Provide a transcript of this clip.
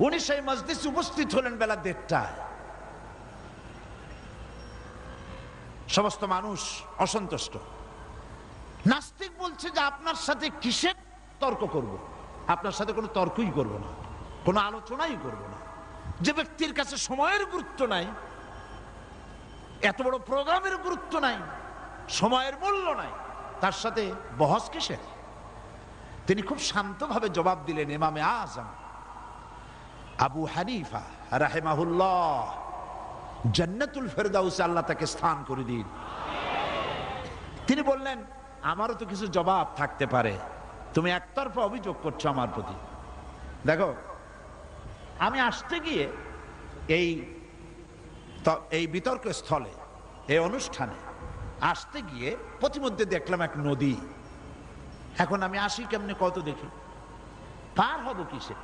উনি সেই মজলিসে উপস্থিত হলেন বেলা 1:30টায়। সমস্ত মানুষ অসন্তুষ্ট। নাস্তিক বলছে যে আপনার সাথে কিসের তর্ক করব, আপনার সাথে কোনো তর্কই করব না, কোনো আলোচনাই করব না। যে ব্যক্তির কাছে সময়ের গুরুত্ব নাই, এত বড় প্রোগ্রামের গুরুত্ব নাই, সময়ের মূল্য নাই, তার সাথে বহস কিসের? তিনি খুব শান্তভাবে জবাব দিলেন, ইমামে আজম আবু হানিফা রাহিমাহুল্লাহ, জান্নাতুল ফেরদাউসে আল্লাহ তাকে স্থান করে দিন। তিনি বললেন, আমারও তো কিছু জবাব থাকতে পারে, তুমি একতরফা অভিযোগ করছো আমার প্রতি। দেখো, আমি আসতে গিয়ে এই বিতর্ক স্থলে, এই অনুষ্ঠানে আসতে গিয়ে প্রতিমধ্যে দেখলাম এক নদী। এখন আমি আসি কেমনে, কত দেখি, পার হব কিসে?